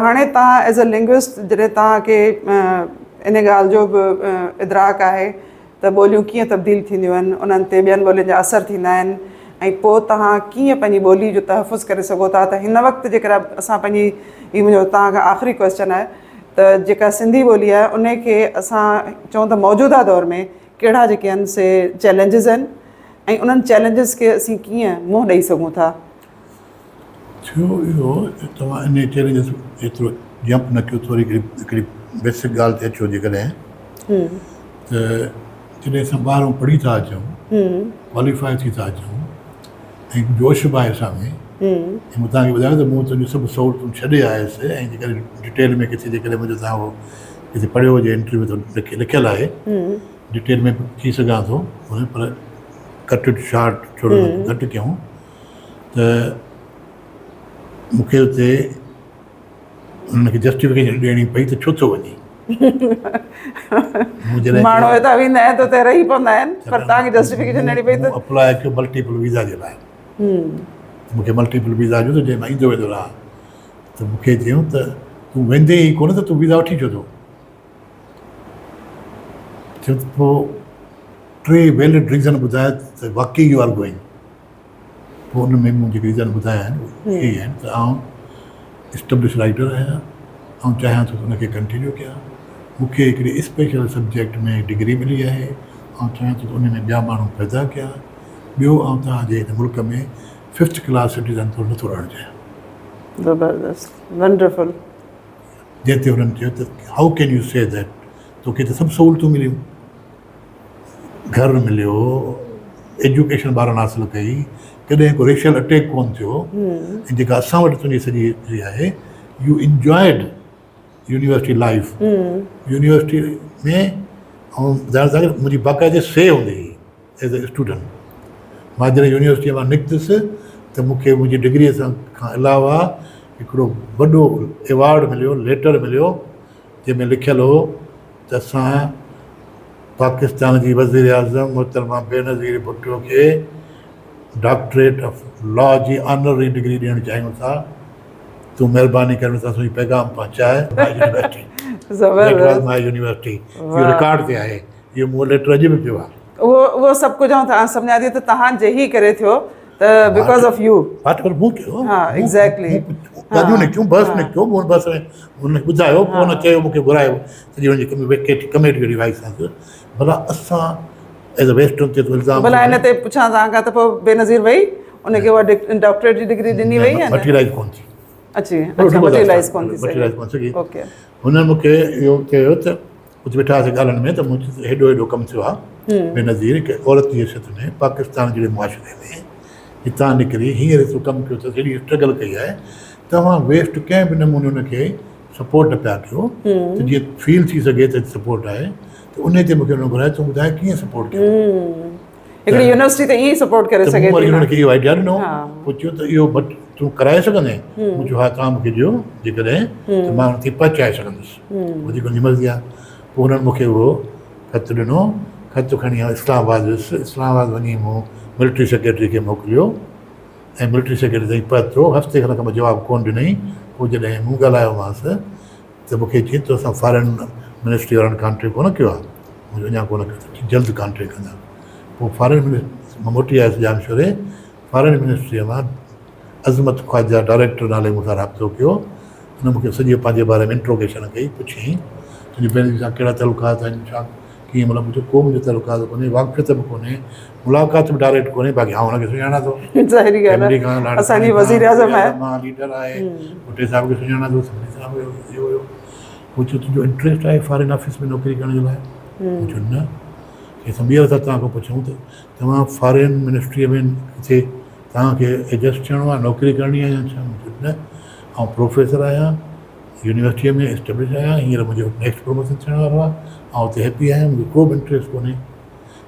हाणे तव्हां as a linguist जॾहिं तव्हांखे इन ॻाल्हि जो बि इदराक आहे त ॿोलियूं कीअं तब्दील थींदियूं आहिनि, उन्हनि ते ॿियनि ॿोलियुनि जा असर थींदा आहिनि, ऐं पोइ तव्हां कीअं पंहिंजी ॿोली जो तहफ़ुज़ करे सघो था। त हिन वक़्तु जेकर असां पंहिंजी ही मुंहिंजो तव्हां खां आख़िरी क्वेश्चन आहे त जेका सिंधी ॿोली आहे उन खे असां चऊं त मौजूदा दौर में कहिड़ा जेके आहिनि से चैलेंजिस आहिनि ऐं उन्हनि चैलेंजिस खे असीं कीअं मुंहुं ॾेई सघूं था। छो इहो तव्हां इन चैलेंजिस एतिरो जंप न कयो, थोरी हिकिड़ी बेसिक ॻाल्हि ते अचो जेकॾहिं त जॾहिं असां ॿाहिरों पढ़ी था अचूं, क्वालीफाई थी था अचूं ऐं जोश बि आहे असां में, ऐं मूं तव्हांखे ॿुधायो त मूं तुंहिंजूं सभु सहूलियतूं छॾे आयुसि ऐं जेकॾहिं डिटेल में किथे जेकॾहिं मुंहिंजो तव्हां उहो किथे पढ़ियो हुजे इंटरव्यू त लिखियलु आहे, डिटेल में थी सघां थो पर कट शार्ट थोरो घटि कयूं त मूंखे हुते हुनखे जस्टिफिकेशन ॾियणी पई त छो थो वञे। माण्हू हितां वेंदा आहिनि त हुते रही पवंदा आहिनि, पर तव्हांखे जस्टिफिकेशन ॾियणी पई त अप्लाई कयो मल्टीपल वीज़ा जे लाइ। मूंखे मल्टीपल वीज़ा जो त जंहिं मां ईंदो वेंदो रहां त मूंखे चयूं त तूं वेंदे ई कोन त तूं वीज़ा वठी छो थो। चयो त पोइ 3 वैलिड रीज़न ॿुधाए त वाक़ई यू आर गोइंग। पोइ उन में मूं जेके रीज़न ॿुधाया आहिनि उहे इहे आहिनि त आउं एस्टेब्लिश राइटर आहियां, ऐं चाहियां थो त उनखे कंटिन्यू कयां। मूंखे हिकिड़ी स्पेशल सब्जेक्ट में डिग्री मिली आहे, ऐं चाहियां थो त उन में ॿिया माण्हू पैदा कयां। ॿियो ऐं तव्हांजे हिन मुल्क में 5th क्लास सिटीज़न तो नथो रहणु चाहियां। ज़बरदस्त, वंडरफुल। जंहिं ते हुननि चयो त हाउ कैन यू से दैट, तोखे त सभु सहूलियतूं मिलियूं, घरु मिलियो, एजुकेशन ॿारनि हासिलु कई, कॾहिं को रेशियल अटैक कोन थियो, ऐं जेका असां वटि तुंहिंजी सॼी आहे U enjoyed university life. University में ऐं ॿुधाइण तव्हांखे मुंहिंजी बाक़ाइदे से हूंदी हुई एज़ अ स्टूडेंट। मां जॾहिं यूनिवर्सिटीअ मां निकितुसि त मूंखे मुंहिंजी डिग्रीअ खां अलावा हिकिड़ो वॾो एवॉर्ड मिलियो, लेटर मिलियो, जंहिंमें लिखियलु हो त असां पाकिस्तान जी वज़ीर आज़म मोहतरमा बेनज़ीर भुट्टो खे डॉक्टरेट ऑफ लॉ जी ऑनररी डिग्री ॾियणु चाहियूं था। तूं महिरबानी करे असांजो पैगाम पहुचाए माई यूनिवर्सिटी। इहो रिकॉर्ड ते आहे, इहो मूं लेटर अॼु बि पियो आहे। उहो सभु कुझु तव्हां सम्झां थी त तव्हांजे ई करे थियो त बिकॉज़ ऑफ यू। पर मूं कयो, हा एग्ज़ैक्टली, गाॾियूं निकितियूं, बस निकितो, मूं बस में हुनखे ॿुधायो, पोइ हुन चयो मूंखे घुरायो सॼी हुनजी कमेटी जी वाइस सां भला असां एज़ अ वेस्टर्न ते इल्ज़ाम। भला हिन ते पुछां तव्हां खां त पोइ बेनज़ीर वई उनखे उहा डॉक्टरेट जी डिग्री ॾिनी वई आहे? मटीराइज़ कोन थी। मटीराइज़ कोन थी सघी। हुननि मूंखे इहो चयो त कुझु वेठा हुआसीं ॻाल्हियुनि में त मूंखे हेॾो कमु थियो आहे बेनज़ीर की औरत जी हैसियत में पाकिस्तान जहिड़े मुआशरे में हितां निकिरी हींअर एतिरो कमु कयो त हेॾी स्ट्रगल कई आहे, तव्हां वेस्ट कंहिं बि नमूने हुनखे सपोर्ट न पिया कयो त जीअं फील थी सघे त सपोर्ट आहे। त उन ते मूंखे हुन घुरायो, तूं ॿुधाए कीअं सपोर्ट कयो। हिकिड़ी यूनिवर्सिटी त ईअं सपोर्ट करे सघे थी। हुनखे इहो आइडिया ॾिनो, पोइ चयो त इहो तूं कराए सघंदे? मूं चयो हा, तव्हां मूंखे ॾियो जेकॾहिं त मां हुनखे पहुचाए सघंदुसि, वधीक हुनजी मर्ज़ी आहे। पोइ हुननि मूंखे उहो ख़तु ॾिनो, ख़तु खणी इस्लामाबाद वियुसि। इस्लामाबाद वञी मूं मिलिट्री सेक्रेटरी खे मोकिलियो ऐं मिलिट्री सेक्रेटरी ताईं पहुतो। हफ़्ते खनि खां मां जवाबु कोन ॾिनई। पोइ जॾहिं मूं ॻाल्हायोमांसि त मूंखे चई त असां फॉरेन मिनिस्ट्री वारनि कॉन्ट्रेक्ट कोन कयो आहे। मुंहिंजो अञा कोन कयो, जल्द कॉन्ट्रेक्ट कंदा। पोइ फॉरेन मिनिस्ट्री मां मोटी आयुसि जामशोरे, फॉरेन मिनिस्ट्रीअ मां अज़मत ख्वाजा डायरेक्टर नाले मूंसां राब्तो कयो। हुन मूंखे सॼे पंहिंजे बारे में इंट्रोगेशन कई, पुछियईं तुंहिंजी भेण सां कहिड़ा तलुकात आहिनि, छा कीअं, मतिलबु मुंहिंजो को मुंहिंजो तलुकात कोन्हे, वाक़फ़ियत बि कोन्हे, मुलाक़ात बि डायरेक्ट कोन्हे, बाक़ी आउं हुनखे सुञाणा थो। असांजी वज़ीर आज़म आहे, मां लीडर आहे, भुट्टे साहिब खे सुञाणा थो, सभिनी सां इहो हुयो। पोइ चयो तुंहिंजो इंट्रस्ट आहे फॉरेन ऑफिस में नौकिरी करण जे लाइ? मूं चयो न। कंहिंसां ॿीहर था तव्हां खां पुछूं त तव्हां फॉरेन मिनिस्ट्रीअ में किथे तव्हांखे एडजस्ट थियणो आहे, नौकिरी करणी आहे या छा? मूं चयो न, ऐं प्रोफेसर आहियां, यूनिवर्सिटीअ में एस्टेब्लिश आहियां, हींअर मुंहिंजो नेक्स्ट प्रमोशन थियण वारो आहे, ऐं हुते हैप्पी आहियां, मूंखे को बि इंट्रस्ट कोन्हे।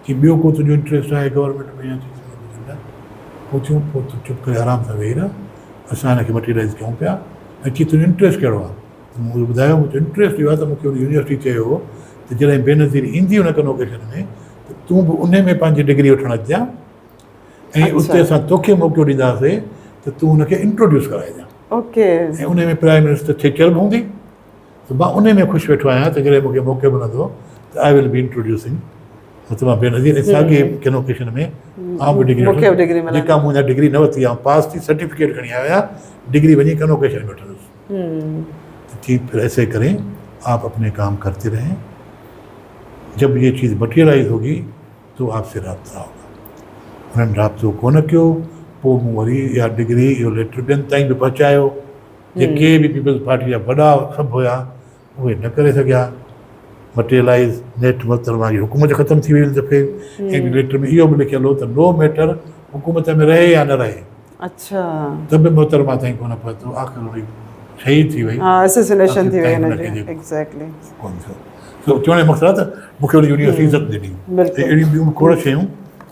की ॿियो को तुंहिंजो इंट्रस्ट आहे गवर्नमेंट में या चीज़ में? पोइ चयूं पोइ तूं चुप करे आराम सां वेही रह, असां हिनखे मटीराइज़ कयूं पिया। ऐं की तुंहिंजो इंट्रस्ट कहिड़ो आहे? त मूं ॿुधायो मुंहिंजो इंट्रस्ट इहो आहे त मूंखे हुन यूनिवर्सिटी चयो हो त जॾहिं बेनज़ीर ईंदी हुन कनवोकेशन में त तूं बि उन में पंहिंजी डिग्री वठणु अचिजांइ, ऐं उते असां तोखे मौक़ो ॾींदासीं त तूं हुनखे इंट्रोड्यूस कराइजांइ। ओके ऐं उन में प्राइम मिनिस्टर थिचर बि हूंदी त मां उन में ख़ुशि वेठो आहियां त जॾहिं मूंखे मौक़ो मिलंदो त आई विल बी इंट्रोड्यूसिंग मतिलबु मां बेनज़ीर ऐं साॻे कनोकेशन में आउं बि डिग्री मूंखे बि डिग्री मिलंदी। जेका मुंहिंजा डिग्री न वरिती आहे पास थी सर्टिफिकेट खणी आया डिग्री वञी कनोकेशन में वठंदुसि ठीक फिर ऐसे करें आप अपने काम करते रहें जब ये चीज़ मटीरियलाइज होगी तो आपसे रब्ता होगा उन्हनि राब्तो कोन कयो पोइ मूं वरी इहा डिग्री इहो लेटर ॿियनि ताईं बि पहुचायो जेके बि पीपल्स पार्टी जा वॾा सभु हुया उहे न करे सघिया मटीरियलाइज़ नेट मतिलबु जी हुकूमत ख़तमु थी वई हिन दफ़े ऐं लेटर में इहो बि लिखियलु हो त नो मैटर हुकूमत में रहे या न रहे अच्छा त बि मोहतरमा ताईं कोन पहुतो आख़िर वरी शहीद थी वई हाँ एसेसिनेशन थी वई आख़िर हिन ताईं जी हुनखे एग्जैक्टली कोन थियो सो चवण जो मक़सदु आहे त मूंखे हुन यूनिवर्सिटी इज़त ॾिनी बिल्कुलु। ऐं अहिड़ियूं ॿियूं खोड़ शयूं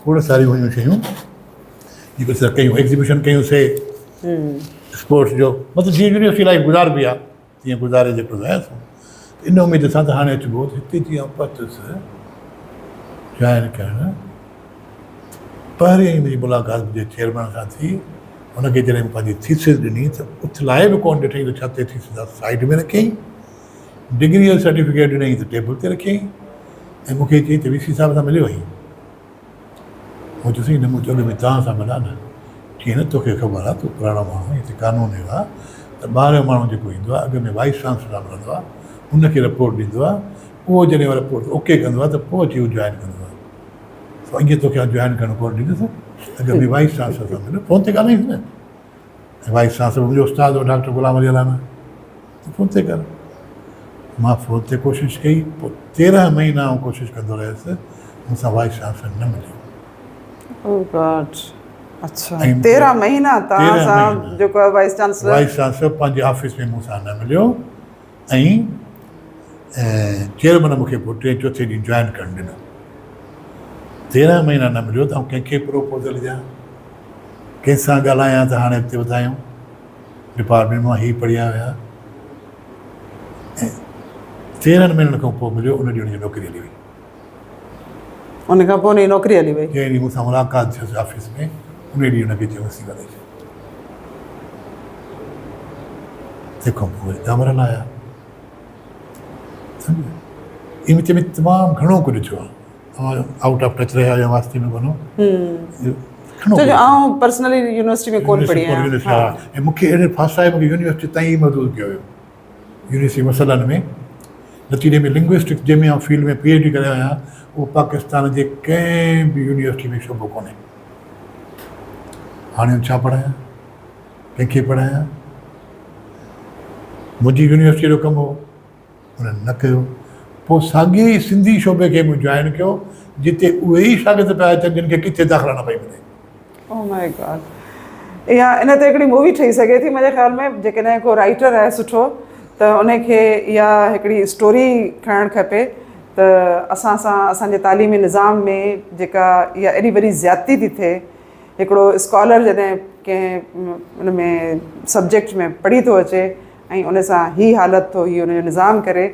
खोड़ सारियूं हुयूं शयूं जेके असां कयूं एग्ज़िबिशन कयूंसीं स्पोर्ट्स जो मतिलबु जीअं यूनिवर्सिटी लाइफ गुज़ारबी आहे तीअं गुज़ारे जेको रहियासीं इन उमेद सां त हाणे अचिबो हिते जीअं पहुतुसि जॉइन करणु पहिरीं मुंहिंजी मुलाक़ात मुंहिंजे चेयरमैन सां थी हुनखे जॾहिं पंहिंजी थीसिस ॾिनी त उथलाए बि कोन ॾिठईं त छा ते थीसिस आहे साइड में रखियईं डिग्री जो सर्टिफिकेट ॾिनई त टेबल ते रखियईं ऐं मूंखे चई त वीसी साहिब सां मिलियो हुई मूं चयोसीं न मूं चयो भई तव्हां सां मिला न कीअं न तोखे ख़बर आहे तूं पुराणो माण्हू हिते कानून अहिड़ो आहे त ॿाहिरियों माण्हू जेको ईंदो आहे अॻ में वाइस चांसलर मिलंदो आहे उनखे रिपोर्ट ॾींदो आहे उहो जॾहिं उहो रिपोर्ट ओके कंदो आहे त पोइ अची उहो जॉइन कंदो आहे त ईअं तोखे जॉइन करणु कोन ॾींदुसि अॻ में वाइस चांसलर सां मिलो फ़ोन ते ॻाल्हाईंसि न ऐं वाइस चांसलर मुंहिंजो उस्तादु हो डॉक्टर गुलाम अली अलामा त फ़ोन ते कर मां फ़ोन ते कोशिशि कई पोइ 13 महीना आउं कोशिशि कंदो रहियुसि मूंसां वाइस चांसलर न मिलियो ओह गॉड अच्छा ऐं 13 महीना तव्हां 13 सां महीना। जेको आहे वाइस चांसलर वाइस चांसलर पंहिंजे ऑफिस में मूंसां न मिलियो ऐं चेयरमैन मूंखे पोइ 3 4 ॾींहुं जॉइन करणु ॾिनो 13 महीना न मिलियो त आउं कंहिंखे प्रोपोज़ल ॾियां कंहिंसां ॻाल्हायां त हाणे अॻिते वधायूं डिपार्टमेंट मां ई पढ़िया हुया ऐं 13 महीननि खां पोइ मिलियो उन ॾींहुं हुनजी नौकिरी हली वई उन खां पोइ उनजी नौकिरी हली वई जंहिं ॾींहुं मूंसां मुलाक़ात थियसि ऑफिस में उन ॾींहुं हुनखे चयोसीं ॻाल्हाए तंहिंखां पोइ वरी कामरन आया सम्झो इन विच में तमामु घणो कुझु थियो आहे आउट ऑफ टच रहिया आहियूं वास्ते में वञो घणो छो जो आउं पर्सनली यूनिवर्सिटी में कोन पढ़ी आहियां ऐं मूंखे अहिड़े फासाए मूंखे यूनिवर्सिटी ताईं महसूसु कयो हुयो यूनिवर्सिटी मसइलनि में नतीजे में लिंग्विस्टिक्स जंहिंमें आउं फील्ड में PhD करे आहियां उहो पाकिस्तान जे कंहिं बि यूनिवर्सिटी में शोबो कोन्हे हाणे छा पढ़ायां कंहिंखे पढ़ायां मुंहिंजी यूनिवर्सिटी जो कमु हो उन्हनि न कयो पोइ साॻी सिंधी शोबे खे मूं जॉइन कयो जिते उहे ई शागिर्द पिया अचनि जिन खे किथे दाख़िला न पई मिले ओह माय गॉड इहा इन ते हिकिड़ी मूवी ठही सघे थी मुंहिंजे ख़्याल में जेकॾहिं को राइटर आहे सुठो त उनखे इहा हिकिड़ी स्टोरी खणणु खपे त असां सां असांजे तालीमी निज़ाम में जेका इहा एॾी वॾी ज़्यादती थी थिए हिकिड़ो स्कॉलर जॾहिं कंहिं उन में सब्जेक्ट में पढ़ी थो अचे ऐं उन सां ही हालत थो हीअ हुनजो निज़ाम करे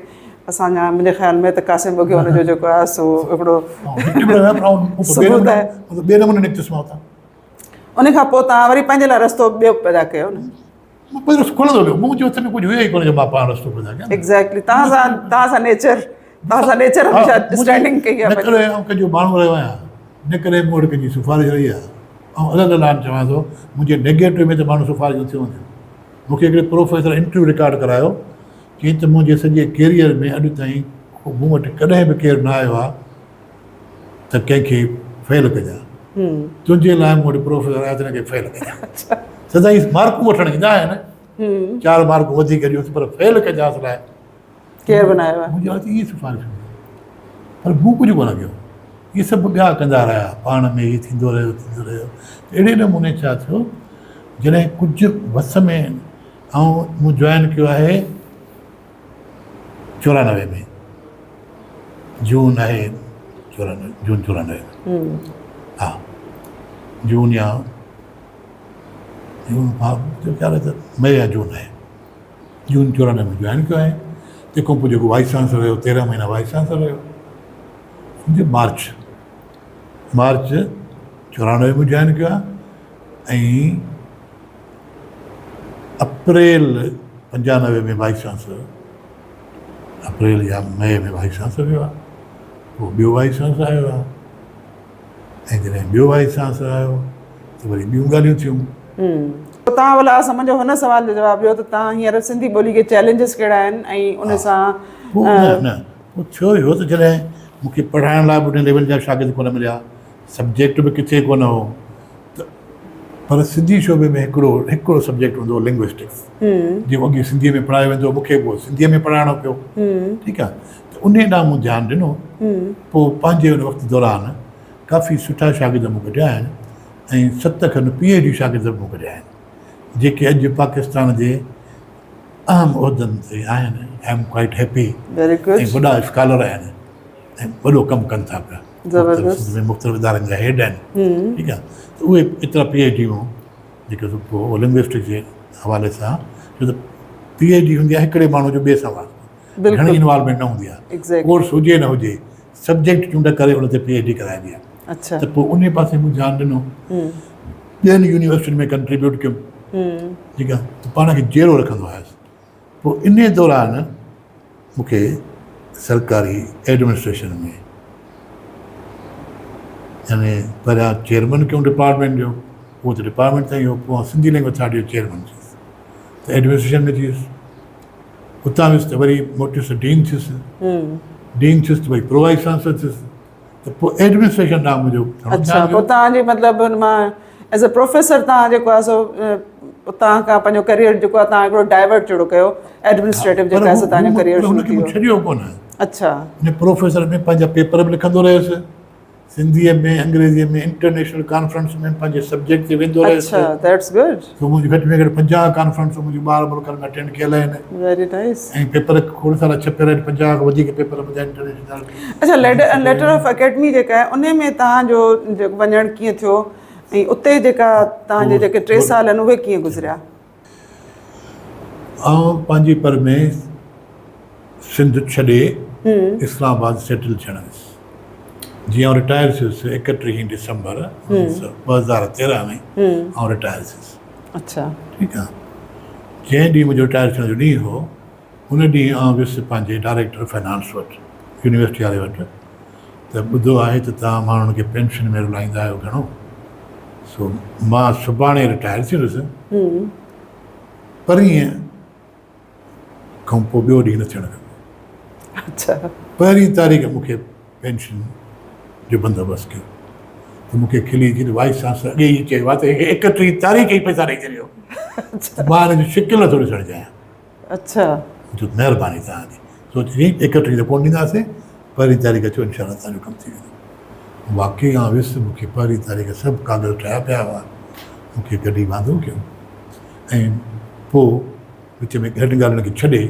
असांजा मुंहिंजे ख़्याल में त कासिम बुगे हुनजो जेको आहे सो हिकिड़ो सबूत आहे ॿिए नमूने निकितुसि मां हुतां उन खां पोइ तव्हां वरी पंहिंजे लाइ रस्तो ॿियो पैदा कयो न मां पंहिंजो रस्तो खोलंदो वियो मुंहिंजे हथ में कुझु हुयो ई कोन जो मां पाण रस्तो पैदा कयां एग्ज़ैक्टली तव्हां सां नेचर हमेशह स्टैंडिंग कई आहे न करे ऐं कंहिंजो माण्हू रहियो आहियां न करे मूं वटि कंहिंजी सिफारिश रही आहे ऐं अलॻि अलॻि चवां थो मुंहिंजे नेगेटिव में त माण्हू सिफारिशूं थियूं हूंदियूं मूंखे हिकिड़े प्रोफेसर इंटरव्यू रिकॉर्ड करायो चई त मुंहिंजे सॼे कैरियर में अॼु ताईं मूं वटि कॾहिं बि केरु न आयो आहे त कंहिंखे फेल कजां तुंहिंजे लाइ मूं वटि प्रोफेसर आया त हिनखे फेल कजां सदाईं मार्कूं वठणु ईंदा आहिनि 4 मार्कूं वधीक ॾियोसि पर फेल कजांसि लाइ केरु बनायो आहे मुंहिंजे लाइ इहे सिफारिश पर मूं कुझु कोन कयो इहे सभु ॿिया कंदा रहिया पाण में इहे थींदो रहियो अहिड़े नमूने छा थियो जॾहिं कुझु वस में ऐं मूं जॉइन कयो आहे 94 में जून आहे 94 हा जून या जून ख़्याल त मई या जून आहे जून 94 में जॉइन कयो आहे तंहिंखां पोइ जेको वाइस चांसलर रहियो 13 महीना वाइस चांसलर रहियो मुंहिंजे मार्च 94 में जॉइन कयो आहे ऐं अप्रैल 95 में वाइस चांसलर, अप्रैल या मई में वाइस चांसलर वियो आहे, पोइ ॿियो वाइस चांसलर आयो आहे, ऐं जॾहिं ॿियो वाइस चांसलर आयो त वरी ॿियूं ॻाल्हियूं थियूं। तव्हां भला असां मुंहिंजो हुन सुवाल जो जवाबु ॾियो त तव्हां हींअर सिंधी ॿोली के चैलेंजिस कहिड़ा आहिनि ऐं उन सां पोइ न पोइ थियो इहो त जॾहिं मूंखे पढ़ाइण लाइ बि उन लेवल जा शागिर्द कोन मिलिया, सब्जेक्ट बि किथे कोन हो, त पर सिंधी शोबे में हिकिड़ो सब्जेक्ट हूंदो हो लिंग्विस्टिक्स, जीअं अॻे सिंधीअ में पढ़ायो वेंदो, मूंखे पोइ सिंधीअ में पढ़ाइणो पियो। ठीकु आहे, त उन ॾांहुं मूं ध्यानु ॾिनो। पोइ पंहिंजे उन वक़्तु दौरान काफ़ी सुठा शागिर्द मूं कढिया आहिनि ऐं 7 खनि PhD शागिर्द मूं कढिया आहिनि, जेके अॼु पाकिस्तान जे अहम उहिदनि ते आहिनि। I am quite happy. ऐं वॾा स्कॉलर आहिनि ऐं वॾो कमु कनि था पिया, मुख़्तलिफ़ इदारनि जा हेड आहिनि। ठीकु आहे, त उहे एतिरा PhD हूं जेके पोइ लिंग्विस्टिक्स जे हवाले सां, छो त PhD हूंदी आहे हिकिड़े माण्हू जो ॿिए सां घणी इन्वॉल्वमेंट न हूंदी आहे, कोर्स हुजे न हुजे, सब्जेक्ट चूंड करे हुन ते PhD कराइबी आहे। त पोइ उन पासे मूं ध्यानु ॾिनो, ॿियनि यूनिवर्सिटियुनि में कंट्रीब्यूट कयुमि। ठीकु आहे, त पाण खे जहिड़ो रखंदो आयुसि। पोइ इन दौरान मूंखे सरकारी एडमिनिस्ट्रेशन में यानी पहिरियां चेयरमैन कयूं डिपार्टमेंट जो, उहो त डिपार्टमेंट ताईं हो, पोइ सिंधी लैंग्वेज अथॉरिटी जो चेयरमैन थियुसि, त एडमिनिस्ट्रेशन में थियुसि। उतां वियुसि त वरी मोटियुसि डीन थियुसि, डीन थियुसि त वरी प्रो वाइस चांसलर थियुसि। त पोइ एडमिनिस्ट्रेशन ॾांहुं मुंहिंजो पोइ तव्हांजी मतिलबु हुन मां एज़ अ प्रोफेसर तव्हां जेको आहे सो उतां खां पंहिंजो करियर जेको आहे तव्हां हिकिड़ो डाइवर्ट जहिड़ो कयो, एडमिनिस्ट्रेटिव जेको आहे तव्हांजो करियर शुरू थी वियो। छॾियो कोन। अच्छा, हिन प्रोफेसर में पंहिंजा पेपर बि लिखंदो रहियुसि, सिंधीअ में अंग्रेज़ीअ में इंटरनेशनल कॉन्फ्रेंस में पंहिंजे सब्जेक्ट ते वेंदो रहियुसि। अच्छा, दैट्स गुड। सो मुंहिंजी घटि में घटि 50 कॉन्फ्रेंसूं मुंहिंजी 12 मुल्कनि में अटेंड कयल आहिनि। Very nice. ऐं पेपर खोड़ सारा छपियल आहिनि, 50 खां वधीक पेपर मुंहिंजा इंटरनेशनल। अच्छा, लेटर ऑफ अकेडमी जेका आहे उन में तव्हांजो जेको वञणु कीअं थियो ऐं उते जेका तव्हांजे जेके 3 साल आहिनि उहे कीअं गुज़रिया? आउं पंहिंजी पर में सिंध छॾे इस्लामाबाद सेटल थियण वियुसि। जीअं रिटायर थियुसि 31 डिसंबर 2013 में आउं रिटायर थियुसि। अच्छा, ठीकु आहे। जंहिं ॾींहुं मुंहिंजो रिटायर थियण जो ॾींहुं हो, उन ॾींहुं आउं वियुसि पंहिंजे डायरेक्टर फाइनेंस वटि, यूनिवर्सिटी वारे वटि, त ॿुधो आहे त तव्हां माण्हुनि खे पेंशन में रुलाईंदा आहियो घणो, सो मां सुभाणे रिटायर थींदुसि, परींहं खां पोइ ॿियो ॾींहुं न थियणु खपे। अच्छा, 1 तारीख़ मूंखे पेंशन जो बंदोबस्तु कयो, त मूंखे खिली थी वाइस चांसलर अॻे ई चयो आहे त 31 तारीख़ ई पैसा ॾेई छॾियो। मां हिन जी शिकिल नथो ॾिसणु चाहियां। अच्छा, महिरबानी तव्हांजी, सोची 31 त कोन ॾींदासीं, 1 तारीख़ अचो, इनशाला तव्हांजो कमु थी वेंदो। वाक़ई आउं वियुसि, मूंखे 1 तारीख़ सभु कागज़ ठाहिया पिया हुआ, मूंखे कढी वांदो कयो। ऐं पोइ विच में घटि ॻाल्हियुनि खे छॾे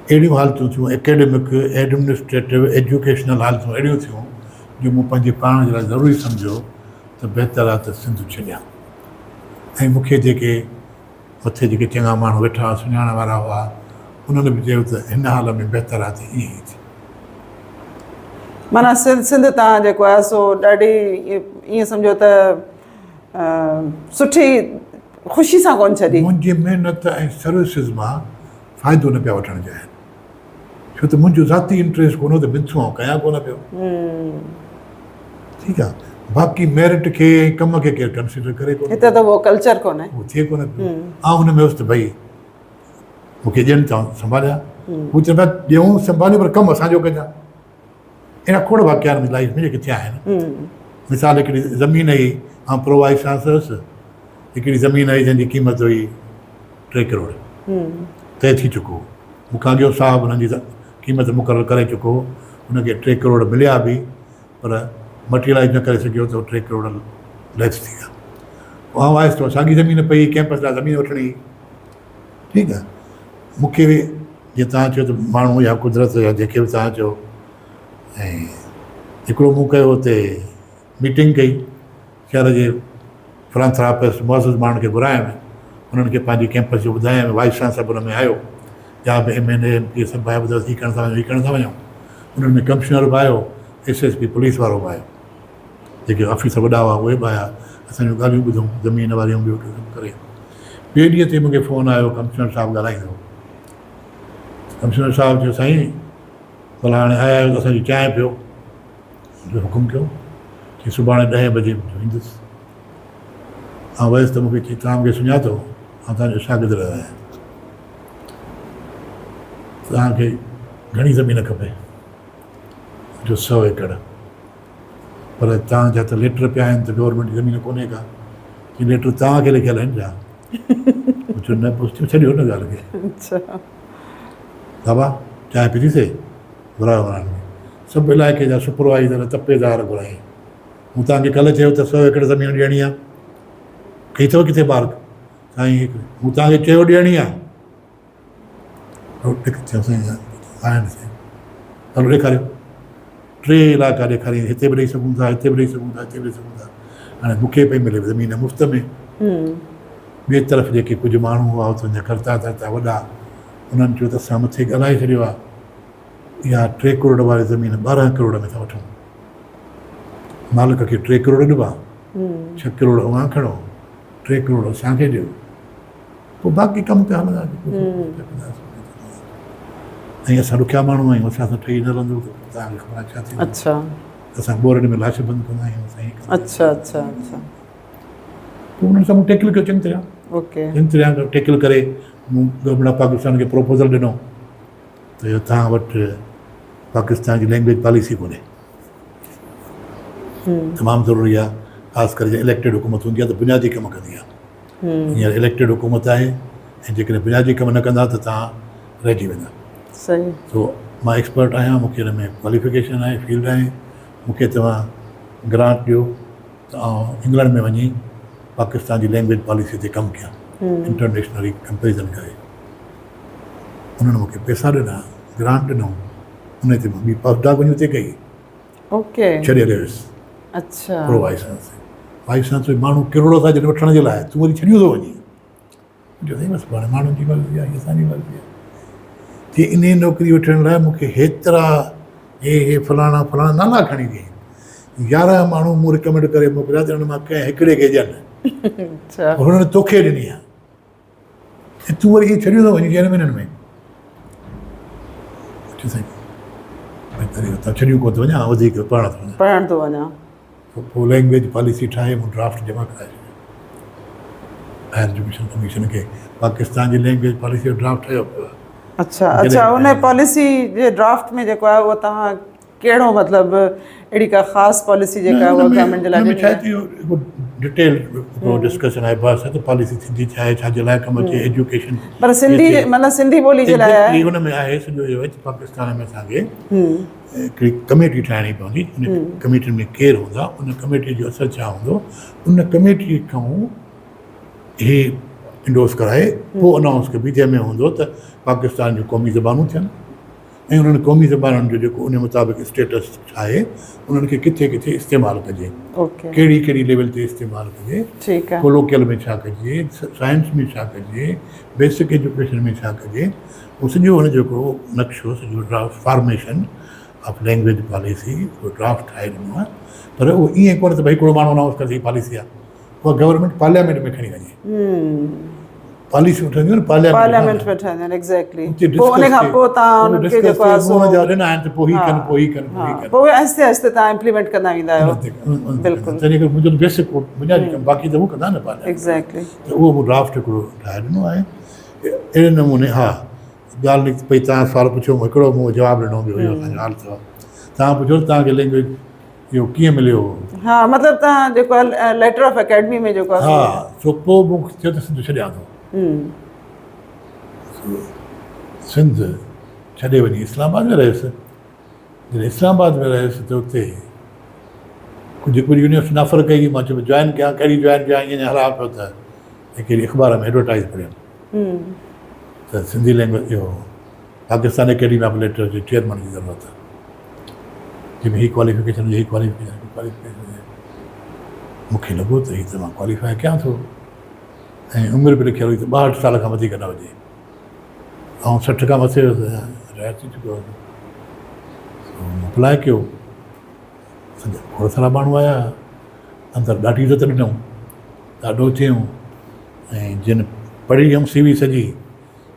अहिड़ियूं हालतूं थियूं, एकेडमिक एडमिनिस्ट्रेटिव एजुकेशनल हालतूं अहिड़ियूं थियूं जो मूं पंहिंजे पाण जे लाइ ज़रूरी सम्झो त बहितर आहे त सिंध छॾियां। ऐं मूंखे जेके मथे जेके चङा माण्हू वेठा हुआ, सुञाण वारा हुआ, उन्हनि बि चयो त हिन हाल में बहितर आहे त ईअं ई थिए। माना सिंध तव्हां जेको आहे सो ॾाढी ईअं सम्झो त सुठी ख़ुशी सां कोन छॾी। मुंहिंजी महिनत ऐं सर्विसिस मां फ़ाइदो न पिया वठणु चाहिनि, छो त मुंहिंजो ज़ाती इंट्रस्ट कोन हो त बिंथूं आउं कयां कोन पियो। ठीकु आहे, बाक़ी मेरिट खे ऐं कम खे केरु कंसिडर करे कोन, हिते त उहो कल्चर कोन्हे, उहो थिए कोन पियो। आउं हुन में हुउसि त भई मूंखे ॾियनि था संभालिया, हू चवनि पिया ॾियूं संभालियो पर कमु असांजो कजां। अहिड़ा खोड़ वाकिया मुंहिंजी लाइफ में जेके थिया आहिनि। मिसाल हिकिड़ी ज़मीन हुई, आउं प्रो वाइस चांसलर हुउसि, हिकिड़ी ज़मीन हुई जंहिंजी क़ीमत हुई 3 करोड़ तय थी चुको हो। मूंखां अॻियो साहबु हुननि जी क़ीमत मुक़ररु करे चुको हो, हुनखे 3 करोड़ मिलिया बि, पर मटीरियलाइज़ न करे सघियो त 3 करोड़ लेस थी विया। पोइ आउं आयुसि त साॻी ज़मीन पई, कैंपस लाइ ज़मीन वठणी। ठीकु आहे, मूंखे जीअं तव्हां चयो त माण्हू या कुदरत या जेके बि तव्हां चयो, ऐं हिकिड़ो मूं कयो हुते मीटिंग कई, शहर जे फिलांथ्रापिस्ट मुअज़िज़ माण्हुनि खे घुरायमि, उन्हनि खे पंहिंजी कैंपस जो ॿुधायमि, वाइस चांसलर हुन में आयो, या बि MNA MP सभु आया, ॿुधायो ही करण था वञूं, ही करण था वञूं। उन्हनि में कमिश्नर बि आयो, SSP पुलिस वारो बि आयो, जेके ऑफिसर वॾा हुआ उहे बि आया, असांजूं ॻाल्हियूं ॿुधूं, ज़मीन वारियूं ॿियूं सभु करे। ॿिए ॾींहं ते मूंखे फ़ोन आयो, कमिश्नर साहिबु ॻाल्हाईंदो। कमिश्नर साहिबु चयो साईं भला हाणे आया आहियो त असांजी चांहि पियो। हुकुम कयो कि सुभाणे 10 बजे ईंदुसि। आउं वयुसि त मूंखे चई तव्हां मूंखे सुञातो, आउं तव्हांजो शागिर्दु रहियो आहियां। तव्हांखे घणी ज़मीन खपे? जो 100 एकड़। पर तव्हांजा त लेटर पिया आहिनि त गवर्नमेंट जी ज़मीन कोन्हे का। की लेटर तव्हांखे लिखियल आहिनि छा? पुछो न पुछो, छॾियो न ॻाल्हि खे। अच्छा बाबा चांहि पीतीसे? घुरायो हुननि सभु इलाइक़े जा सुपरवाइज़र तपेदार घुराई। मूं तव्हांखे कल्ह चयो त 100 एकड़ ज़मीन ॾियणी आहे, कई अथव किथे मार्क? साईं मूं तव्हांखे चयो ॾियणी आहे। चयो साईं आहिनि साईं। हलो ॾेखारियो। 3 इलाइक़ा ॾेखारियईं, हिते बि ॾेई सघूं था, हिते बि ॾेई सघूं था, हिते बि ॾेई सघूं था। हाणे मूंखे पई मिले ज़मीन मुफ़्त में। ॿिए तरफ़ जेके कुझु माण्हू हुआ तुंहिंजा करता धरता वॾा, उन्हनि चयो त असां मथे ॻाल्हाए छॾियो आहे, इहा 3 करोड़ वारी ज़मीन 12 करोड़ में था वठूं। मालिक खे 3 करोड़ ॾिबा, 6 करोड़ उहा खणो, 3 करोड़ असांखे ॾियो, पोइ बाक़ी कमु पिया हलंदा। ऐं असां ॾुखिया माण्हू आहियूं, असां सां ठही न रहंदो त तव्हांखे ख़बर छा थींदी। अच्छा असां बोरड में लाश बंदि कंदा आहियूं साईं। अच्छा अच्छा अच्छा पोइ उन्हनि सां मूं टेकल कयो चङी तरह। ओके चङी तरह टेकल करे मूं गवर्नमेंट ऑफ पाकिस्तान खे प्रोपोज़ल ॾिनो त इहो तव्हां वटि पाकिस्तान जी लैंग्वेज पॉलिसी कोन्हे। तमामु ज़रूरी आहे, ख़ासि करे जीअं इलेक्टेड हुकूमत हूंदी आहे त बुनियादी कमु कंदी आहे। हींअर इलेक्टेड हुकूमत आहे ऐं जेकॾहिं बुनियादी कमु न कंदा त तव्हां रहिजी वेंदा। सही। सो मां एक्सपर्ट आहियां, मूंखे हिन में क्वालिफिकेशन आहे, फील्ड आहे। मूंखे तव्हां ग्रांट ॾियो त आउं इंग्लैंड में वञी पाकिस्तान जी लैंग्वेज पॉलिसी ते कमु कयां, इंटरनेशनली कंपेरिज़न करे। उन्हनि मूंखे पैसा ॾिना, ग्रांट ॾिनो, उन ते मां ॿी पोस्टडॉक वञी उते कई। ओके छॾे ॾियुसि अच्छा pro wise chancellor. Wise chancellor माण्हू किरोड़ था जॾहिं वठण जे लाइ, तूं वरी छॾियो थो वञी। जो साईं बसि पाण माण्हुनि जी मर्ज़ी आहे, असांजी मर्ज़ी आहे। की इन नौकिरी वठण लाइ मूंखे हेतिरा हे फलाणा फलाणा नाला खणी ॾियईं। 11 माण्हू मूं रिकमेंड करे मोकिलिया त हुन मां कंहिं हिकिड़े खे ॾियनि। अच्छा हुननि तोखे ॾिनी आहे ऐं तूं वरी इहे छॾियो थो वञी 4 महीननि में। साईं भई हुतां छॾियूं कोन थो वञा, वधीक पढ़ण थो वञा। पोइ लैंग्वेज पॉलिसी ठाहे मूं ड्राफ्ट जमा कराए छॾियो हायर एजुकेशन कमीशन खे। पाकिस्तान जी लैंग्वेज पॉलिसी जो ड्राफ्ट ठहियो पियो आहे। अच्छा अच्छा उन पॉलिसी जे ड्राफ्ट में जेको आहे उहो तव्हां कहिड़ो मतिलबु अहिड़ी का ख़ासि पॉलिसी जेका आहे उहा गवर्नमेंट जे लाइ ॾिनी आहे? डिटेल डिस्कशन आहे बसि त पॉलिसी थींदी छा आहे, छाजे लाइ कमु अचे, एजुकेशन। पर सिंधी मतिलबु सिंधी ॿोली जे लाइ आहे? हुन में आहे सॼो इहो आहे पाकिस्तान में असांखे हिकिड़ी कमेटी ठाहिणी पवंदी। उन कमेटी में केरु हूंदा, उन कमेटी जो असरु छा हूंदो, उन कमेटी खां इहे इंडोस कराए पोइ अनाउंस कबी, जंहिंमें हूंदो त पाकिस्तान जूं क़ौमी ज़बानूं थियनि ऐं उन्हनि क़ौमी ज़बानुनि जो जेको उन मुताबिक़ स्टेटस आहे उन्हनि खे किथे किथे इस्तेमालु कजे, कहिड़ी कहिड़ी लेवल ते इस्तेमालु कजे, ठीकु आहे, कोलोकियल में छा कजे, साइंस में छा कजे, बेसिक एजुकेशन में छा कजे, उहो सॼो हुन जेको नक्शो सॼो draft formation of language policy उहो ड्राफ्ट ठाहे ॾिनो आहे। पर उहो ईअं कोन्हे त भई हिकिड़ो माण्हू अनाउंस करे पॉलिसी आहे, उहा गवर्नमेंट पार्लियामेंट में खणी वञे। पॉलिसी ठहंदियूं न पार्लियामेंट में ठहंदियूं आहिनि एग्ज़ैक्टली। पोइ उन खां पोइ तव्हां उन्हनि खे जेको आहे सो ॾिना आहिनि त पोइ ही कनि, पोइ ही कनि, पोइ ही कनि, पोइ आहिस्ते आहिस्ते तव्हां इम्प्लीमेंट कंदा वेंदा आहियो। बिल्कुलु तॾहिं करे मुंहिंजो बेसिक बुनियादी कमु, बाक़ी त उहो कंदा न पार्लियामेंट। एग्ज़ैक्टली। त उहो मूं ड्राफ्ट हिकिड़ो ठाहे ॾिनो आहे अहिड़े नमूने। हा ॻाल्हि निकिती पई, तव्हां सुवालु पुछो, हिकिड़ो मूं जवाबु ॾिनो, ॿियो इहो असांजो हाल अथव। तव्हां पुछो तव्हांखे लैंग्वेज इहो कीअं मिलियो? हा मतिलबु तव्हां जेको आहे लेटर ऑफ अकेडमी में जेको आहे, हा सो पोइ मूंखे चयो त सिंध छॾियां थो। सिंध छॾे वञी इस्लामाबाद में रहियुसि। जॾहिं इस्लामाबाद में रहियुसि त उते कुझु यूनिवर्सिटी ऑफर कई, मां चयो जॉइन कयां, कहिड़ी जॉइन कयां, ईअं हला पियो त कहिड़ी अख़बार में एडवर्टाइज़ पढ़ियमि त सिंधी लैंग्वेज इहो पाकिस्तान अकेडमी ऑफ लिटरेचर जे चेयरमैन जी ज़रूरत आहे, जंहिंमें हीअ क्वालिफिकेशन हुजे, हीअ क्वालिफिकेशन। मूंखे लॻो त हीअ त मां क्वालिफाई कयां थो ऐं उमिरि बि लिखियलु हुई त 62 साल खां वधीक न हुजे, ऐं 60 खां मथे रिटायर थी चुको हुओ। अप्लाई कयो, खोड़ सारा माण्हू आया, अंदरि ॾाढी इज़त ॾिनऊं, ॾाढो थियूं, ऐं जिन पढ़ी वियुमि CV सॼी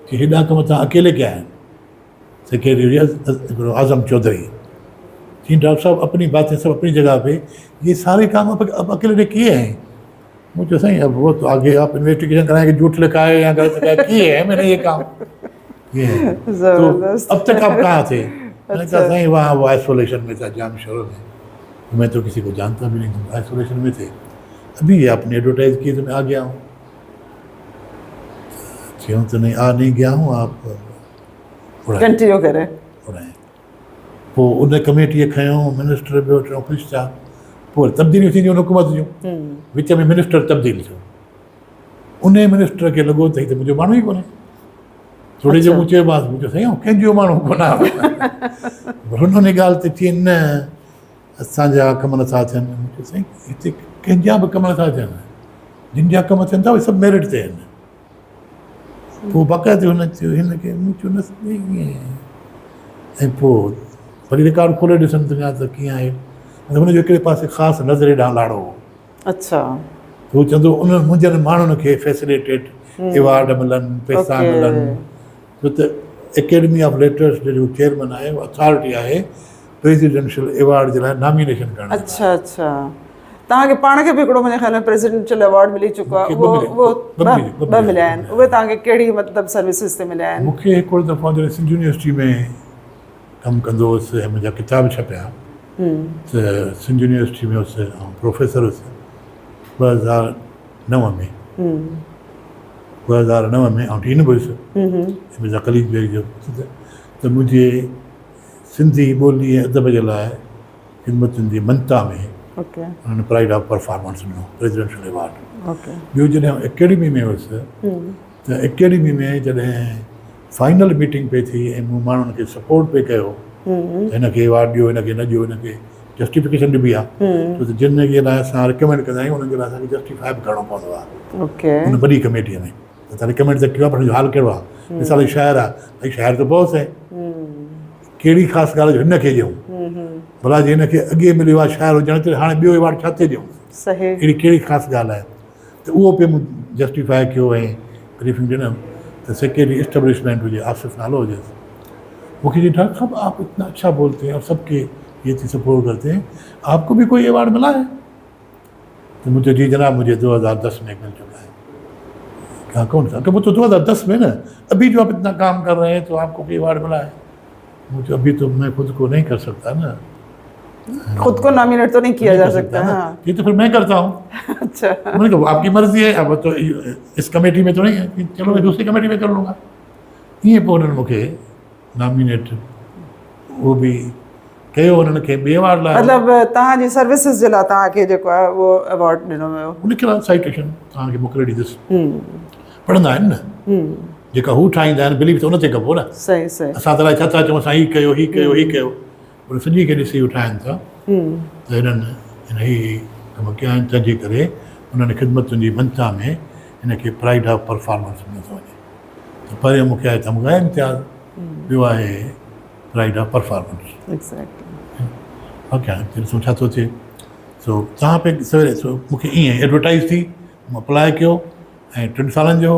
कि हेॾा कम तव्हां अकेले कया आहिनि। सेक्रेटरी आज़म चौधरी जी डॉक्टर साहब अपनी बातें सब अपनी जगह पे, ये सारे काम अब अकेले ने किए हैं। मुझे सही अब वो तो आगे आप इन्वेस्टिगेशन कराएंगे, झूठ लिखा है या गलत लिखा है, किए हैं मैंने ये काम किए हैं। तो अब तक आप कहाँ थे? मैंने कहा सही वहाँ वो आइसोलेशन में था जाम शहरों में, मैं तो किसी को जानता भी नहीं, आइसोलेशन में थे। अभी ये आपने एडवर्टाइज की तो मैं आ गया हूँ। क्यों तो नहीं गया हूँ, आप कंटिन्यू करें। पोइ उन कमेटीअ खयों, मिनिस्टर ॿियो टियों ऑफिस था, पोइ तब्दीलियूं थींदियूं हुकूमत जूं, विच में मिनिस्टर तब्दील थियो। उन मिनिस्टर खे लॻो त हीउ त मुंहिंजो माण्हू ई कोन्हे। थोरे जो मूं चयोमांसि, मुंहिंजो साईं कंहिंजो माण्हू कोन्हा। हुन ॻाल्हि ते चई न असांजा कम नथा थियनि। मूंखे साईं हिते कंहिंजा बि कम नथा थियनि, जिन जा कम थियनि था उहे सभु मेरिट ते आहिनि। पोइ बाक़ाइदे हुन चयो हिनखे, मूं चयो न ईअं। ऐं पोइ वरी रिकॉर्ड खोले ॾिसनि त त कीअं आहे। हुनजो हिकिड़े पासे ख़ासि नज़रे ॾांहुं लाड़ो हो। अच्छा। उहो चवंदो उन मुंहिंजनि माण्हुनि खे फैसिलिटेट एवार्ड मिलनि, पैसा मिलनि, छो त एकेडमी ऑफ लेटर्स जो चेयरमैन आहे, उहो अथॉरिटी आहे प्रेसिडेंशियल एवार्ड जे लाइ नॉमिनेशन करण। अच्छा अच्छा, तव्हांखे पाण खे बि हिकिड़ो मुंहिंजे ख़्याल में प्रेसिडेंशियल अवार्ड मिली चुको आहे। उहो ॿ मिलिया आहिनि। उहे तव्हांखे कहिड़ी मतिलबु सर्विसिस ते मिलिया आहिनि? मूंखे हिकिड़ो दफ़ो जॾहिं सिंध यूनिवर्सिटी में कमु कंदो हुउसि ऐं मुंहिंजा किताब छपिया त सिंध यूनिवर्सिटी में हुउसि ऐं प्रोफेसर हुउसि 2009 में 2009 में ऐं टीन बि हुयुसि मुंहिंजा कलीग जो त मुंहिंजे सिंधी ॿोली ऐं अदब जे लाइ ख़िदमतुनि जी मंता में उन्हनि प्राइड ऑफ परफॉर्मेंस ॾिनो, प्रेसिडेंशियल अवार्ड। ॿियो जॾहिं एकेडमी में हुयुसि त एकेडमी में जॾहिं फाइनल मीटिंग पे थी ऐं मूं माण्हुनि खे सपोर्ट पे कयो हिनखे अवार्ड ॾियो, हिनखे न ॾियो, हिनखे जस्टिफिकेशन ॾिबी आहे, छो त जिन जे लाइ असां रिकमेंड कंदा आहियूं उन्हनि जे लाइ असांखे जस्टिफाई बि करिणो पवंदो आहे उन वॾी कमेटीअ में। त तव्हां रिकमेंड त कयो आहे, पर हुनजो हाल कहिड़ो आहे? मिसाल शाइर आहे, भई शाइर त बॉस आहे, कहिड़ी ख़ासि ॻाल्हि जो हिनखे ॾियूं? भला जे हिनखे अॻे मिलियो आहे शाइर हुजण ते, हाणे ॿियो अवार्ड छा ते ॾियूं? सही, अहिड़ी कहिड़ी ख़ासि ॻाल्हि आहे? त उहो पे मूं जस्टिफाई कयो ऐं ब्रीफिंग ॾिनमि तो सेक्रेटरी इस्टेब्लिशमेंट हुजे, आसिफ नालो हुजेसि। मूंखे चई डॉक्टर साहब आप इतना अच्छा बोलते हैं और सबके ये चीज़ सपोर्ट करते हैं, आपको भी कोई अवार्ड मिला है? तो मुझे जी जनाब मुझे 2010 में मिल चुका है। कहा कौन सा? वो तो 2010 में ना, अभी जो आप इतना काम कर रहे हैं तो आपको कोई अवार्ड मिला है? मुझे अभी तो मैं खुद को नहीं कर सकता ना, खुद को नॉमिनेट तो नहीं किया जा सकता। हाँ। ये तो फिर मैं करता हूँ। अच्छा। मैंने कहा आपकी मर्जी है, अब तो इस कमेटी में तो नहीं है, चलो मैं दूसरी कमेटी में कर लूँगा। ये पोइ उन्हनि मूंखे नॉमिनेट उहो बि कयो, उन्हनि खे ॿिए अवार्ड लाइ मतिलबु तव्हांजी सर्विसिस जे लाइ तव्हांखे जेको आहे उहो अवार्ड ॾिनो वियो। उनखे साइटेशन तव्हांखे मोकिले ॾींदुसि। पढ़ंदा आहिनि न जेका हू ठाहींदा आहिनि, बिलीव त उन ते कबो न। सही सही। असां त अलाए छा था चऊं, असां हीउ कयो हीउ कयो हीउ कयो, पर सॼी खे ॾिसी ठाहिनि था त हिननि हिन ई कम कया आहिनि। तंहिंजे करे उन्हनि ख़िदमतुनि जी मंता में हिनखे प्राइड ऑफ परफॉर्मेंस ॾिनो थो वञे। त पहिरियों मूंखे आहे तमग़ा इम्तियाज़, ॿियो आहे प्राइड ऑफ परफॉर्मेंस। ओके, ॾिसो छा थो थिए। सो तव्हां पे सवेरे सो मूंखे ईअं एडवर्टाइज़ थी, मूं अप्लाई कयो ऐं 3 सालनि जो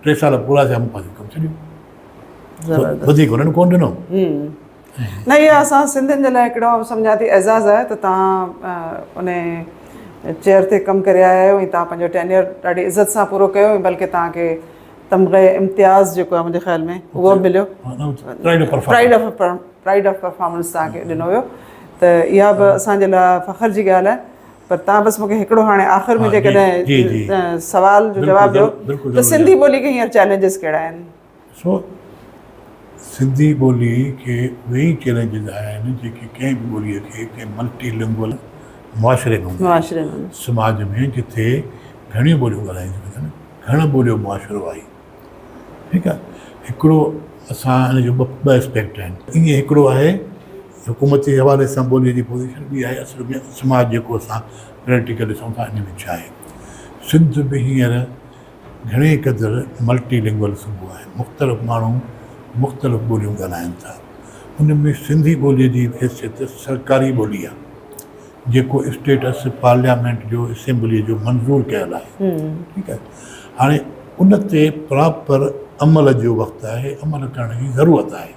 3 साल पूरा थिया, मूं पंहिंजो कमु छॾियो, वधीक उन्हनि कोन ॾिनो। न इहा असां सिंधियुनि जे लाइ हिकिड़ो सम्झां थी एज़ाज़ आहे त तव्हां उन चेयर ते कमु करे आया आहियो ऐं तव्हां पंहिंजो टेन्योर ॾाढी इज़त सां पूरो कयो, बल्कि तव्हांखे तमग़े इम्तियाज़ जेको आहे मुंहिंजे ख़्याल में उहो बि मिलियो, प्राइड ऑफ परफॉर्मेंस तव्हांखे ॾिनो वियो। त इहा बि असांजे लाइ फ़ख्र जी ॻाल्हि आहे। पर तव्हां बसि मूंखे हिकिड़ो हाणे आख़िर में जेकॾहिं सवाल जो जवाबु ॾियो त सिंधी ॿोली खे हींअर चैलेंजिस कहिड़ा आहिनि? सो सिंधी ॿोली खे उहे ई चैलेंजिस आहिनि जेके कंहिं बि ॿोलीअ खे कंहिं मल्टीलिंगुअल मुआशिरे में समाज में जिथे घणियूं ॿोलियूं ॻाल्हाईंदियूं आहिनि, घणो ॿोलियो मुआशिरो आहे। ठीकु आहे, हिकिड़ो असां हिन जो ॿ एस्पेक्ट आहिनि। ईअं हिकिड़ो आहे हुकूमती हवाले सां ॿोलीअ जी पोज़ीशन, ॿी आहे असुल में समाज जेको असां प्रैक्टिकल ॾिसूं था इन में छा आहे। सिंध बि हींअर घणे क़दुरु मल्टीलिंगुअल सूबो आहे, मुख़्तलिफ़ माण्हू मुख़्तलिफ़ ॿोलियूं ॻाल्हाइनि था। उन में सिंधी ॿोलीअ जी हैसियत सरकारी ॿोली आहे, जेको स्टेटस पार्लियामेंट जो असेंबलीअ जो मंज़ूरु कयल आहे। ठीकु आहे, हाणे उन ते प्रॉपर अमल जो वक़्तु आहे, अमल करण जी ज़रूरत आहे।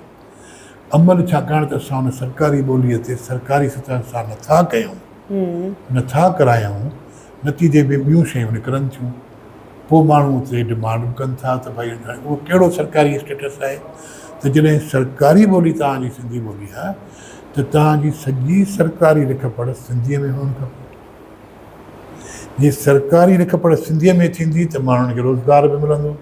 अमल छाकाणि त असां हुन सरकारी ॿोलीअ ते सरकारी सतह सां नथा कयूं, नथा करायूं, नतीजे में ॿियूं शयूं निकिरनि थियूं। पोइ माण्हू उते डिमांड कनि था त भई उहो कहिड़ो सरकारी स्टेटस आहे। त जॾहिं सरकारी ॿोली तव्हांजी सिंधी ॿोली आहे त तव्हांजी सॼी सरकारी लिख पढ़ सिंधीअ में हुअणु खपे। जे सरकारी लिख पढ़ सिंधीअ में थींदी त माण्हुनि खे रोज़गार बि मिलंदो।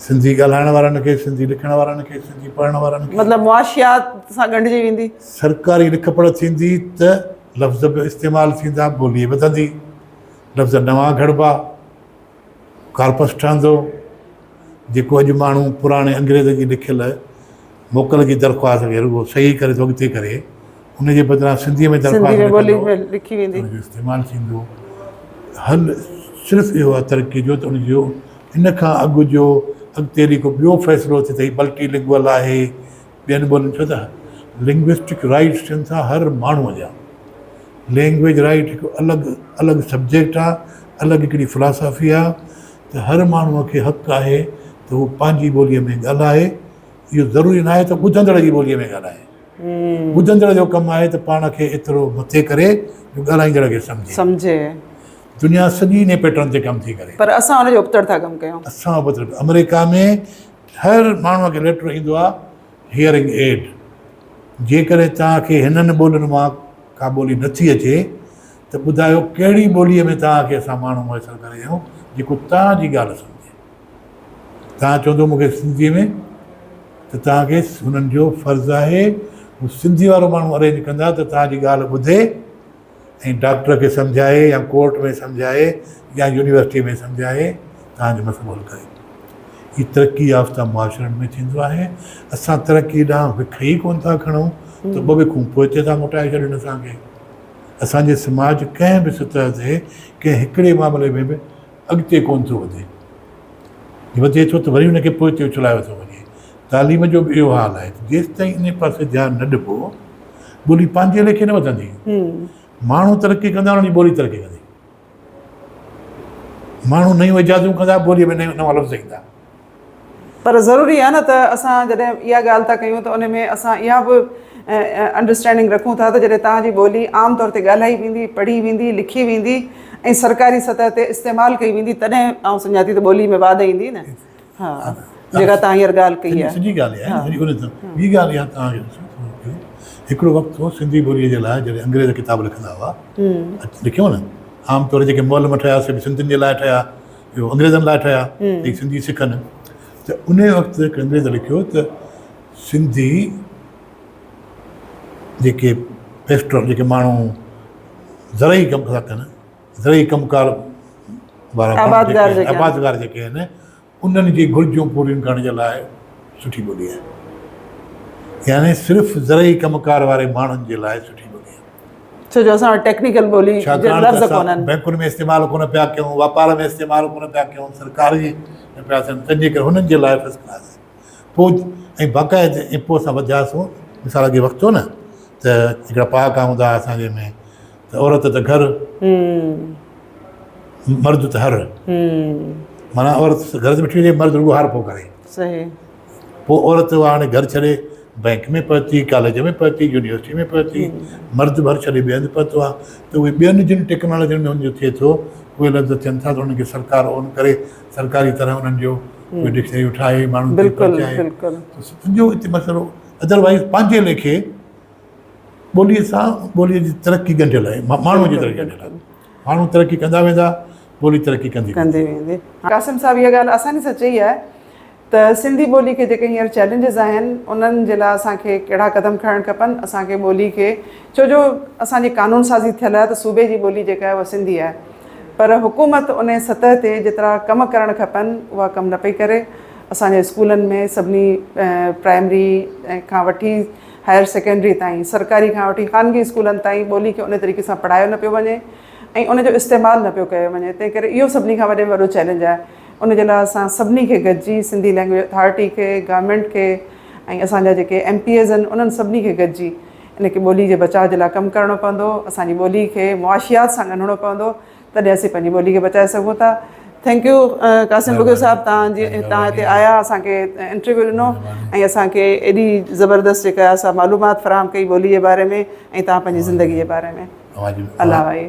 सिंधी ॻाल्हाइण वारनि खे, सिंधी लिखण वारनि खे, सिंधी पढ़ण वारनि खे मतिलबु मुआशियात सां गंढिजी वेंदी। सरकारी लिख पढ़ थींदी त लफ़्ज़ बि इस्तेमालु थींदा, ॿोली वधंदी, लफ़्ज़ नवां घड़िबा, कार्पस ठहंदो। जेको अॼु माण्हू पुराणे अंग्रेज़ जी लिखियल मोकल जी दरख़्वास्त खे रुॻो सही करे थो अॻिते करे, उनजे बदिरां सिंधीअ में दरख़्वास्त लिखी वेंदी, इस्तेमालु थींदो। हल सिर्फ़ु इहो आहे तरक़ी जो त उनजो इन खां अॻु जो अॻिते हली को ॿियो फ़ैसिलो थिए त मल्टी लिंगुअल आहे, ॿियनि ॿोलियुनि छो त लिंग्विस्टिक राइट्स थियनि था हर माण्हूअ जा। लैंग्वेज राइट हिकु अलॻि सब्जेक्ट आहे, अलॻि हिकिड़ी फिलासफ़ी आहे त हर माण्हूअ खे हक़ु आहे त उहो पंहिंजी ॿोलीअ में ॻाल्हाए। इहो ज़रूरी न आहे त ॿुधंदड़ जी ॿोलीअ में ॻाल्हाए। ॿुधंदड़ जो कमु आहे त पाण खे एतिरो मथे करे जो ॻाल्हाईंदड़ खे सम्झे। दुनिया सॼी इन पैटर्न ते कमु थी करे, पर असां हुनजो उपतर था कमु कयूं। असां अमेरिका में हर माण्हूअ खे लेटर ईंदो आहे हियरिंग एड। जेकॾहिं तव्हांखे हिननि ॿोलियुनि मां का ॿोली नथी अचे त ॿुधायो कहिड़ी ॿोलीअ में तव्हांखे असां माण्हू मुयसरु करे ॾियूं जेको तव्हांजी ॻाल्हि सम्झे। तव्हां चवंदो मूंखे सिंधीअ में त तव्हांखे हुननि जो फ़र्ज़ु आहे हू सिंधी वारो माण्हू अरेंज कंदा त तव्हांजी ॻाल्हि ॿुधे ऐं डॉक्टर खे सम्झाए या कोर्ट में सम्झाए या यूनिवर्सिटी में सम्झाए तव्हांजो मसइलो हल करे। हीअ तरक़ी याफ़्ता मुआशरनि में थींदो आहे। असां तरक़ी ॾांहुं विख ई कोन था खणूं त ॿ विखूं पोइ हिते था मोटाए छॾनि असांखे। असांजे समाज कंहिं बि सतह ते कंहिं हिकिड़े मामले में बि अॻिते कोन थो वधे थो त वरी हुनखे पोइ हिते उछलायो थो वञे। तालीम जो बि इहो हाल आहे त जेसि ताईं इन पासे ध्यानु न ॾिबो ॿोली पंहिंजे लेखे न वधंदी। माण्हू तरक़ी कंदा उन्हनि जी ॿोली तरक़ी कंदी। माण्हू नयूं इजाज़ूं कंदा ॿोलीअ में नवां लफ़्ज़ ईंदा। पर ज़रूरी आहे न त असां जॾहिं इहा ॻाल्हि था कयूं त उन में असां इहा बि अंडरस्टैंडिंग रखूं था त जॾहिं तव्हांजी ॿोली आम तौर ते ॻाल्हाई वेंदी, पढ़ी वेंदी, लिखी वेंदी ऐं सरकारी सतह ते इस्तेमालु कई वेंदी तॾहिं आउं सम्झां थी त ॿोली में वाध ईंदी न। हा, जेका तव्हां हींअर ॻाल्हि कई आहे सॼी ॻाल्हि आहे। ॿी ॻाल्हि इहा तव्हांखे हिकिड़ो वक़्तु हो सिंधी ॿोलीअ जे लाइ जॾहिं अंग्रेज़ किताब लिखंदा हुआ, लिखियो न आमतौर जेके मोलम ठहिया से बि सिंधियुनि जे लाइ ठहिया, इहो अंग्रेज़नि लाइ ठहिया भई सिंधी सिखनि। त उन वक़्तु हिकु अंग्रेज़ लिखियो त सिंधी जेके पेस्टर जेके माण्हू ज़रई कमु था कनि, ज़रई कमकार वारा आबादगार जेके आहिनि उन्हनि जी घुरिजूं पूरियूं करण जे लाइ सुठी ॿोली आहे। यानी सिर्फ़ु ज़रई कमकार वारे माण्हुनि जे लाइ सुठी ॿोली आहे। छो जो असां टेक्निकल ॿोली बैंकुनि में इस्तेमालु कोन पिया कयूं, वापार में इस्तेमालु कोन पिया कयूं, सरकारी न पिया थियनि, तंहिंजे करे हुननि जे लाइ फर्स्ट क्लास आहे। पोइ ऐं बाक़ाइदे ऐं पोइ असां वधियासीं। मिसाल अॻे वक़्तु हो न त हिकिड़ा पहाका हूंदा हुआ असांजे में त औरत त घर, मर्द त हर। माना औरत घर में वेठी हुजे, मर्द रुॻो हार पोइ करे। सही। पोइ औरत उहा हाणे घर छॾे बैंक में पहुती, कॉलेज में पहुती, यूनिवर्सिटी में पहुती, मर्द भर छॾे ॿिए हंधि पहुतो आहे। त उहे ॿियनि जिन टेक्नोलॉजियुनि में हुनजो थिए थो उहे लफ़्ज़ थियनि था त उन्हनि खे सरकार ऑन करे सरकारी तरह उन्हनि जो कोई डिक्शनरी उठाए माण्हुनि खे पहुचाए। सॼो हिते मसइलो अदरवाइज़ पंहिंजे लेखे ॿोलीअ सां ॿोलीअ जी तरक़ी ॻंढियल आहे, माण्हूअ जी तरक़ी ॻंढियल आहे। माण्हू तरक़ी कंदा वेंदा, ॿोली तरक़ी कंदी वेंदी। कासिम साहिबु इहा ॻाल्हि आसानी सां चई आहे त सिंधी ॿोली खे जेके हींअर चैलेंजिस आहिनि उन्हनि जे लाइ असांखे कहिड़ा क़दम खणणु खपनि। असांखे ॿोली खे छो जो असांजी कानून साज़ी थियल आहे त सूबे जी ॿोली जेका आहे उहा सिंधी आहे, पर हुकूमत उन सतह ते जेतिरा कमु करणु खपनि उहा कमु न पई करे। असांजे स्कूलनि में सभिनी प्राइमरी खां वठी हायर सेकेंडरी ताईं, सरकारी खां वठी ख़ानगी स्कूलनि ताईं ॿोली खे उन तरीक़े सां पढ़ायो न पियो वञे ऐं उनजो इस्तेमालु न पियो कयो वञे। तंहिं करे इहो सभिनी खां वॾे में वॾो चैलेंज आहे। उनजे लाइ असां सभिनी खे गॾिजी सिंधी लैंग्वेज अथॉरिटी खे, गवर्नमेंट खे ऐं असांजा जेके MPs आहिनि उन्हनि सभिनी खे गॾिजी इनखे ॿोली जे बचाव जे लाइ कमु करणो पवंदो। असांजी ॿोली खे मुआशियात सां ॻंढिणो पवंदो, तॾहिं असीं पंहिंजी ॿोली खे बचाए सघूं था। त थैंक यू कासिम बुगियो साहब तव्हां हिते आया असांखे इंटरव्यू ॾिनो ऐं असांखे एॾी ज़बरदस्त जेका असां मालूमात फ़राहम कई ॿोलीअ जे बारे में ऐं तव्हां पंहिंजी ज़िंदगी जे बारे में। तव्हांजी अलाह भाई।